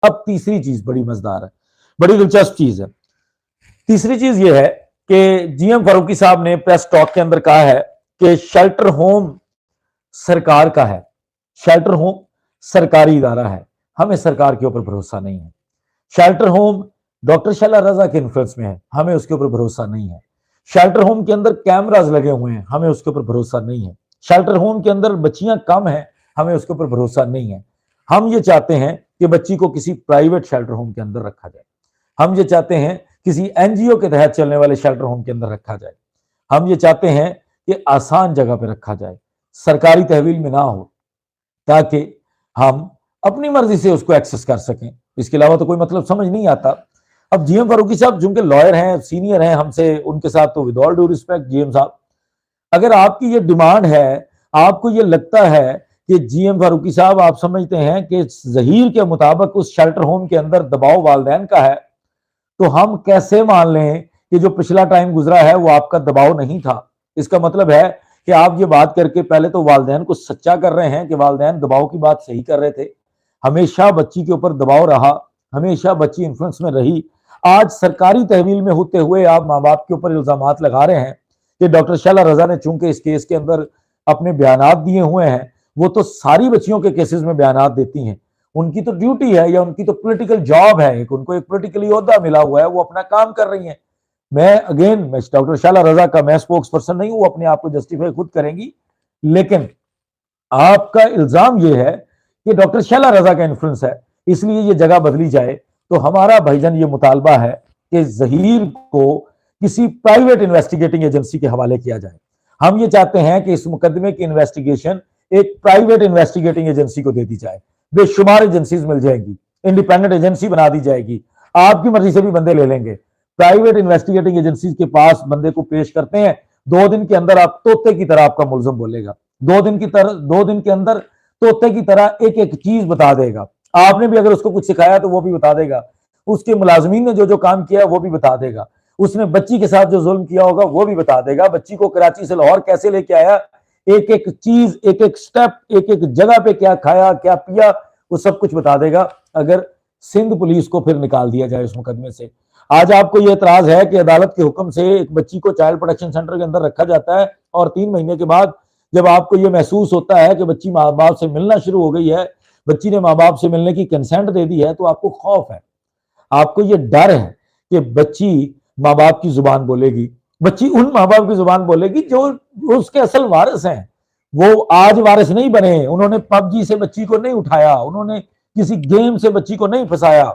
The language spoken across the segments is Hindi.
अब तीसरी चीज बड़ी मजेदार है, बड़ी दिलचस्प चीज है। तीसरी चीज यह है कि जीएम फारूकी साहब ने प्रेस टॉक के अंदर कहा है कि शेल्टर होम सरकार का है, शेल्टर होम सरकारी इदारा है, हमें सरकार के ऊपर भरोसा नहीं है। शेल्टर होम डॉक्टर शैला रजा के इन्फ्लुएंस में है, हमें उसके ऊपर भरोसा नहीं है। शेल्टर होम के अंदर कैमराज लगे हुए हैं, हमें उसके ऊपर भरोसा नहीं है। शेल्टर होम के अंदर बच्चियां कम हैं, हमें उसके ऊपर भरोसा नहीं है। हम ये चाहते हैं कि बच्ची को किसी प्राइवेट शेल्टर होम के अंदर रखा जाए, हम ये चाहते हैं किसी एनजीओ के तहत चलने वाले शेल्टर होम के अंदर रखा जाए, हम ये चाहते हैं कि आसान जगह पर रखा जाए, सरकारी तहवील में ना हो, ताकि हम अपनी मर्जी से उसको एक्सेस कर सकें। इसके अलावा तो कोई मतलब समझ नहीं आता। अब जीएम फारूकी साहब चूंकि लॉयर हैं, सीनियर हैं हमसे, उनके साथ तो with all due respect GM साहब, अगर आपकी ये डिमांड है, आपको ये लगता है कि जीएम फारूकी साहब आप समझते हैं कि ज़हीर के मुताबिक उस शेल्टर होम के अंदर दबाव वालिदैन का है, तो हम कैसे मान लें कि जो पिछला टाइम गुजरा है वो आपका दबाव नहीं था। इसका मतलब है कि आप ये बात करके पहले तो वालिदैन को सच्चा कर रहे हैं कि वालिदैन दबाव की बात सही कर रहे थे, हमेशा बच्ची के ऊपर दबाव रहा, हमेशा बच्ची इन्फ्लुएंस में रही। आज सरकारी तहवील में होते हुए आप माँ बाप के ऊपर इल्जामात लगा रहे हैं कि डॉक्टर शैला रजा ने चूंकि इस केस के अंदर अपने बयानात दिए हुए हैं, वो तो सारी बच्चियों के केसेस में बयानात देती हैं, उनकी तो ड्यूटी है या उनकी तो पॉलिटिकल जॉब है, उनको एक पॉलिटिकल ओहदा मिला हुआ है, वो अपना काम कर रही हैं। मैं डॉक्टर शैला रजा का मैं स्पोक्स पर्सन नहीं हूं, अपने आप को जस्टिफाई खुद करेंगी, लेकिन आपका इल्जाम यह है कि डॉक्टर शैला रजा का इन्फ्लुएंस है इसलिए ये जगह बदली जाए। तो हमारा भाईजान ये मुतालबा है कि ज़हीर को किसी प्राइवेट इन्वेस्टिगेटिंग एजेंसी के हवाले किया जाए। हम ये चाहते हैं कि इस मुकदमे की इन्वेस्टिगेशन एक प्राइवेट इन्वेस्टिगेटिंग एजेंसी को दे दी जाए, बेशुमार एजेंसीज मिल जाएंगी, इंडिपेंडेंट एजेंसी बना दी जाएगी, आपकी मर्जी से भी बंदे ले लेंगे। प्राइवेट इन्वेस्टिगेटिंग एजेंसी के पास बंदे को पेश करते हैं, 2 दिन के अंदर आप तोते की तरह आपका मुलजम बोलेगा, 2 दिन के अंदर तोते की तरह एक एक चीज बता देगा। आपने भी अगर उसको कुछ सिखाया तो वो भी बता देगा, उसके मुलाजमीन ने जो जो काम किया वो भी बता देगा, उसने बच्ची के साथ जो जुल्म किया होगा वो भी बता देगा, बच्ची को कराची से लाहौर कैसे लेके आया, एक एक चीज, एक एक स्टेप, एक एक जगह पे क्या खाया क्या पिया, वो सब कुछ बता देगा। अगर सिंध पुलिस को फिर निकाल दिया जाए इस मुकदमे से। आज आपको यह एतराज है कि अदालत के हुक्म से एक बच्ची को चाइल्ड प्रोटेक्शन सेंटर के अंदर रखा जाता है और 3 महीने के बाद जब आपको यह महसूस होता है कि बच्ची माँ बाप से मिलना शुरू हो गई है, बच्ची ने माँ बाप से मिलने की कंसेंट दे दी है, तो आपको खौफ है, आपको ये डर है कि बच्ची माँ बाप की जुबान बोलेगी, बच्ची उन माँ बाप की जुबान बोलेगी जो उसके असल वारिस हैं। वो आज वारिस नहीं बने, उन्होंने पबजी से बच्ची को नहीं उठाया, उन्होंने किसी गेम से बच्ची को नहीं फंसाया,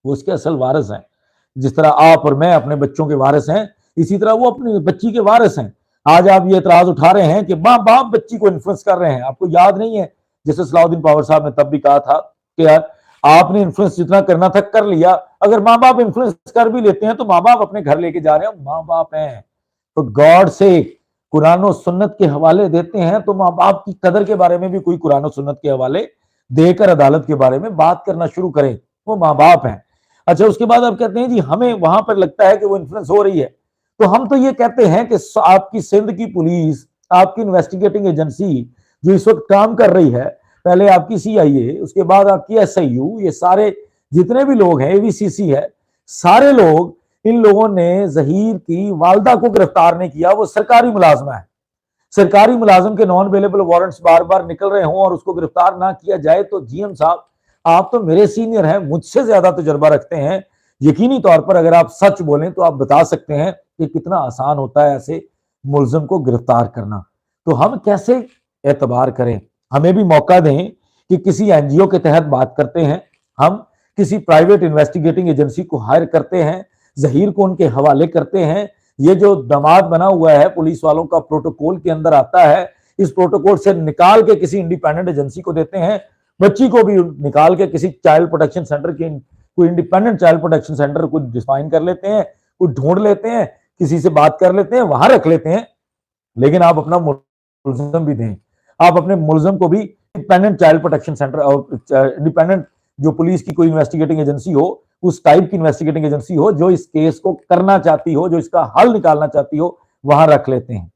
वो उसके असल वारिस हैं। जिस तरह आप और मैं अपने बच्चों के वारिस हैं, इसी तरह वो अपनी बच्ची के वारिस हैं। आज आप ये एतराज उठा रहे हैं कि माँ बाप बच्ची को इन्फ्लुएंस कर रहे हैं। आपको याद नहीं है जैसे सलाउद्दीन पावर साहब ने तब भी कहा था कि यार आपने इन्फ्लुएंस जितना करना था कर लिया, अगर माँ बाप इन्फ्लुएंस कर भी लेते हैं तो माँ बाप अपने घर लेके जा रहे हैं, माँ बाप हैं तो गॉड से कुरान और सुन्नत के हवाले देते हैं, तो माँ बाप की कदर के बारे में भी कोई कुरान और सुन्नत के हवाले देकर अदालत के बारे में बात करना शुरू करें, वो माँ बाप हैं। अच्छा, उसके बाद आप कहते हैं जी हमें वहां पर लगता है कि वो इन्फ्लुएंस हो रही है, तो हम तो ये कहते हैं कि आपकी सिंध की पुलिस, आपकी इन्वेस्टिगेटिंग एजेंसी जो इस वक्त काम कर रही है, पहले आपकी सीआईए, उसके बाद आपकी एसआईयू, ये सारे जितने भी लोग हैं, एवीसीसी है, सारे लोग, इन लोगों ने ज़हीर की वालदा को गिरफ्तार नहीं किया। वो सरकारी मुलाजमा है, सरकारी मुलाजिम के नॉन अवेलेबल वारंट्स बार बार निकल रहे हों और उसको गिरफ्तार ना किया जाए, तो जीएम साहब आप तो मेरे सीनियर हैं, मुझसे ज्यादा तजुर्बा रखते हैं, यकीनी तौर पर अगर आप सच बोलें तो आप बता सकते हैं कि कितना आसान होता है ऐसे मुलजिम को गिरफ्तार करना। तो हम कैसे एतबार करें, हमें भी मौका दें कि किसी एनजीओ के तहत बात करते हैं, हम किसी प्राइवेट इन्वेस्टिगेटिंग एजेंसी को हायर करते हैं, ज़हीर को उनके हवाले करते हैं। ये जो दमाद बना हुआ है पुलिस वालों का प्रोटोकॉल के अंदर आता है, इस प्रोटोकॉल से निकाल के किसी इंडिपेंडेंट एजेंसी को देते हैं, बच्ची को भी निकाल के किसी चाइल्ड प्रोटेक्शन सेंटर की, कोई इंडिपेंडेंट चाइल्ड प्रोटेक्शन सेंटर को डिफाइन कर लेते हैं, कोई ढूंढ लेते हैं, किसी से बात कर लेते हैं, वहां रख लेते हैं। लेकिन आप अपना मुल्ज़िम भी दें, आप अपने मुल्ज़िम को भी इंडिपेंडेंट चाइल्ड प्रोटेक्शन सेंटर और इंडिपेंडेंट जो पुलिस की कोई इन्वेस्टिगेटिंग एजेंसी हो, उस टाइप की इन्वेस्टिगेटिंग एजेंसी हो जो इस केस को करना चाहती हो, जो इसका हल निकालना चाहती हो, वहां रख लेते हैं।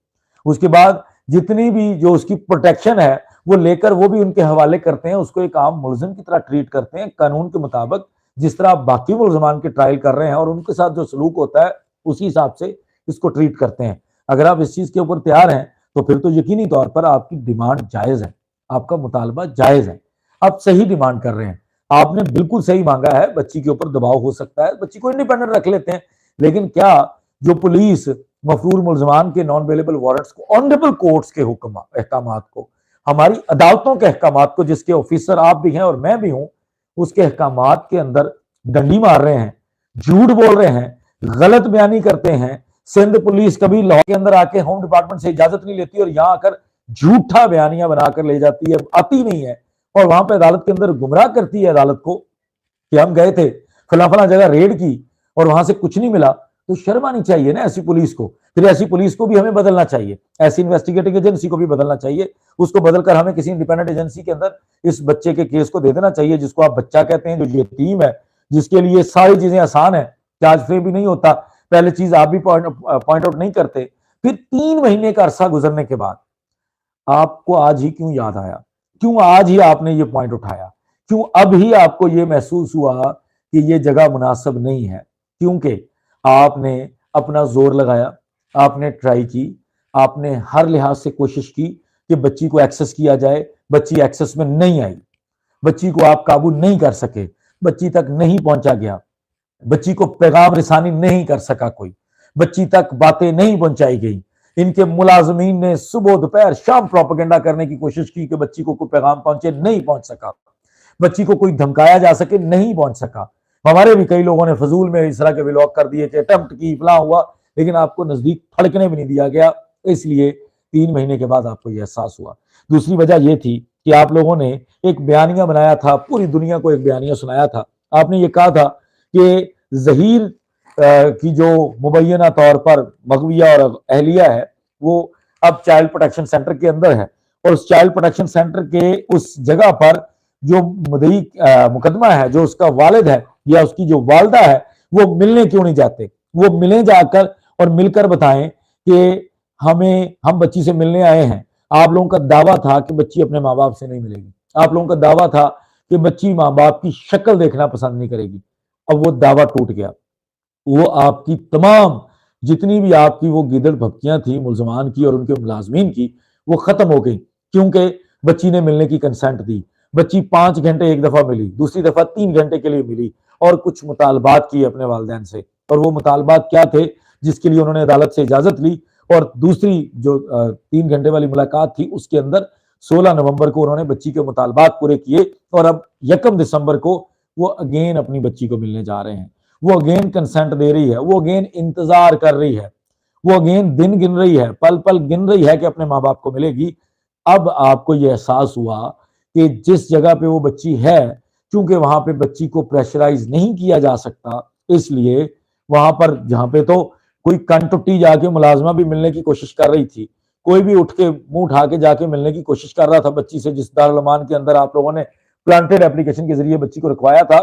उसके बाद जितनी भी जो उसकी प्रोटेक्शन है वो लेकर वो भी उनके हवाले करते हैं, उसको एक आम मुलजिम की तरह ट्रीट करते हैं, कानून के मुताबिक जिस तरह आप बाकी मुलजमान के ट्रायल कर रहे हैं और उनके साथ जो सलूक होता है उसी हिसाब से इसको ट्रीट करते हैं। अगर आप इस चीज के ऊपर तैयार हैं तो फिर तो यकीनी तौर पर आपकी डिमांड जायज है, आपका मुतालबा जायज है, आप सही डिमांड कर रहे हैं, आपने बिल्कुल सही मांगा है। बच्ची के ऊपर दबाव हो सकता है, बच्ची को इंडिपेंडेंट रख लेते हैं, लेकिन क्या जो पुलिस मफरूर मुलजमान के नॉन अवेलेबल वारंट्स को, ऑनरेबल कोर्ट्स के हुक्म अहकामात को, हमारी अदालतों के अहकामात को, जिसके ऑफिसर आप भी हैं और मैं भी हूं, उसके अहकामात के अंदर डंडी मार रहे हैं, झूठ बोल रहे हैं, गलत बयानी करते हैं। सिंध पुलिस कभी लाहौर के अंदर आके होम डिपार्टमेंट से इजाजत नहीं लेती और यहां आकर झूठा बयानियां बनाकर ले जाती है, आती नहीं है और वहां पे अदालत के अंदर गुमराह करती है अदालत को कि हम गए थे फला फला जगह रेड की और वहां से कुछ नहीं मिला। तो शर्म आनी चाहिए ना ऐसी पुलिस को। फिर ऐसी पुलिस को भी हमें बदलना चाहिए, ऐसी इन्वेस्टिगेटिंग एजेंसी को भी बदलना चाहिए, उसको बदलकर हमें किसी इंडिपेंडेंट एजेंसी के अंदर इस बच्चे के केस को दे देना चाहिए, जिसको आप बच्चा कहते हैं, जो यतीम है, जिसके लिए सारी चीजें आसान है, चार्ज फ्री भी नहीं होता। पहले चीज आप भी पॉइंट आउट नहीं करते। फिर 3 महीने का अरसा गुजरने के बाद आपको आज ही क्यों याद आया, क्यों आज ही आपने ये पॉइंट उठाया, क्यों अब ही आपको ये महसूस हुआ कि ये जगह मुनासिब नहीं है? क्योंकि आपने अपना जोर लगाया, आपने ट्राई की, आपने हर लिहाज से कोशिश की कि बच्ची को एक्सेस किया जाए, बच्ची एक्सेस में नहीं आई, बच्ची को आप काबू नहीं कर सके, बच्ची तक नहीं पहुंचा गया, बच्ची को पैगाम रिसानी नहीं कर सका कोई, बच्ची तक बातें नहीं पहुंचाई गई। इनके मुलाजमीन ने सुबह दोपहर शाम प्रोपेगेंडा करने की कोशिश की कि बच्ची को कोई पैगाम पहुंचे, नहीं पहुंच सका, बच्ची को कोई धमकाया जा सके, नहीं पहुंच सका। हमारे भी कई लोगों ने फजूल में इस तरह के व्लॉग कर दिए कि अटेम्प्ट की, फला हुआ, लेकिन आपको नजदीक फड़कने भी नहीं दिया गया, इसलिए 3 महीने के बाद आपको यह एहसास हुआ। दूसरी वजह यह थी कि आप लोगों ने एक बयानिया बनाया था, पूरी दुनिया को एक बयानिया सुनाया था। आपने ये कहा था कि जहीर की जो मुबैना तौर पर मगविया और अहलिया है वो अब चाइल्ड प्रोटेक्शन सेंटर के अंदर है और उस चाइल्ड प्रोटेक्शन सेंटर के उस जगह पर जो मुदई मुकदमा है, जो उसका वालिद है या उसकी जो वालदा है, वो मिलने क्यों नहीं जाते? वो मिले जाकर और मिलकर बताएं कि हम बच्ची से मिलने आए हैं। आप लोगों का दावा था कि बच्ची अपने माँ बाप से नहीं मिलेगी, आप लोगों का दावा था कि बच्ची माँ बाप की शक्ल देखना पसंद नहीं करेगी। अब वो दावा टूट गया, वो आपकी तमाम जितनी भी आपकी वो गिदड़ भक्तियां थी मुलजमान की और उनके मुलाजमीन की, वो खत्म हो गई, क्योंकि बच्ची ने मिलने की कंसेंट दी। बच्ची 5 घंटे एक दफा मिली, दूसरी दफा 3 घंटे के लिए मिली और कुछ मुतालबात किए अपने वालिदैन से। और वो मुतालबात क्या थे जिसके लिए उन्होंने अदालत से इजाजत ली? और दूसरी जो 3 घंटे वाली मुलाकात थी उसके अंदर 16 नवंबर को उन्होंने बच्ची के मुतालबात पूरे किए और अब 1 दिसंबर को वो अगेन अपनी बच्ची को मिलने जा रहे हैं। वो अगेन कंसेंट दे रही है, वो अगेन इंतजार कर रही है, वो अगेन दिन गिन रही है, पल पल गिन रही है कि अपने माँ बाप को मिलेगी। अब आपको यह एहसास हुआ कि जिस जगह पे वो बच्ची है, क्योंकि वहां पे बच्ची को प्रेशराइज नहीं किया जा सकता, इसलिए वहां पर जहां पे तो कोई कंटुट्टी जाके मुलाजमा भी मिलने की कोशिश कर रही थी, कोई भी उठ के मुंह उठा के जाके मिलने की कोशिश कर रहा था बच्ची से, जिस दारुल अमान के अंदर आप लोगों ने प्लांटेड एप्लीकेशन के जरिए बच्ची को रखवाया था,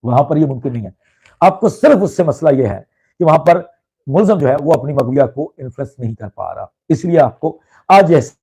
वहां पर यह मुमकिन नहीं है। आपको सिर्फ उससे मसला यह है कि वहां पर मुलजम जो है वो अपनी मगविया को इन्फ्लुएंस नहीं कर पा रहा। इसलिए आपको आज एहसास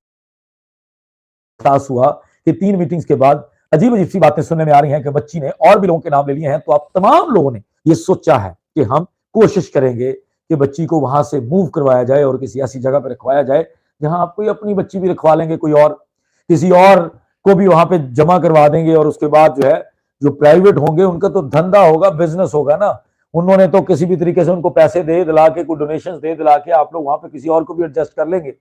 हुआ कि 3 मीटिंग्स के बाद अजीब अजीब सी बातें सुनने में आ रही हैं कि बच्ची ने और भी लोगों के नाम ले लिए हैं। तो आप तमाम लोगों ने ये सोचा है कि हम कोशिश करेंगे कि बच्ची को वहां से मूव करवाया जाए और किसी ऐसी जगह पर रखवाया जाए जहां आप कोई अपनी बच्ची भी रखवा लेंगे, कोई और किसी और को भी वहां पे जमा करवा देंगे और उसके बाद जो है जो प्राइवेट होंगे उनका तो धंधा होगा, बिजनेस होगा ना। उन्होंने तो किसी भी तरीके से उनको पैसे दे दिला के, कोई डोनेशन दे दिला के आप लोग वहां पे किसी और को भी एडजस्ट कर लेंगे।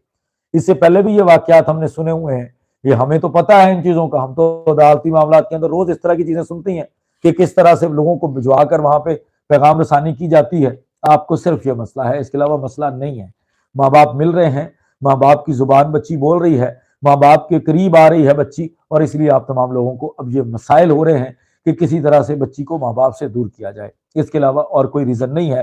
इससे पहले भी ये वाकयात हमने सुने हुए हैं, ये हमें तो पता है इन चीजों का। हम तो अदालती मामला के अंदर रोज इस तरह की चीजें सुनती हैं कि किस तरह से लोगों को भिजवा कर वहां पे पैगाम रसानी की जाती है। आपको सिर्फ ये मसला है, इसके अलावा मसला नहीं है। माँ बाप मिल रहे हैं, माँ बाप की जुबान बच्ची बोल रही है, माँ बाप के करीब आ रही है बच्ची, और इसलिए आप तमाम लोगों को अब ये मसाइल हो रहे हैं कि किसी तरह से बच्ची को माँ बाप से दूर किया जाए। इसके अलावा और कोई रीजन नहीं है।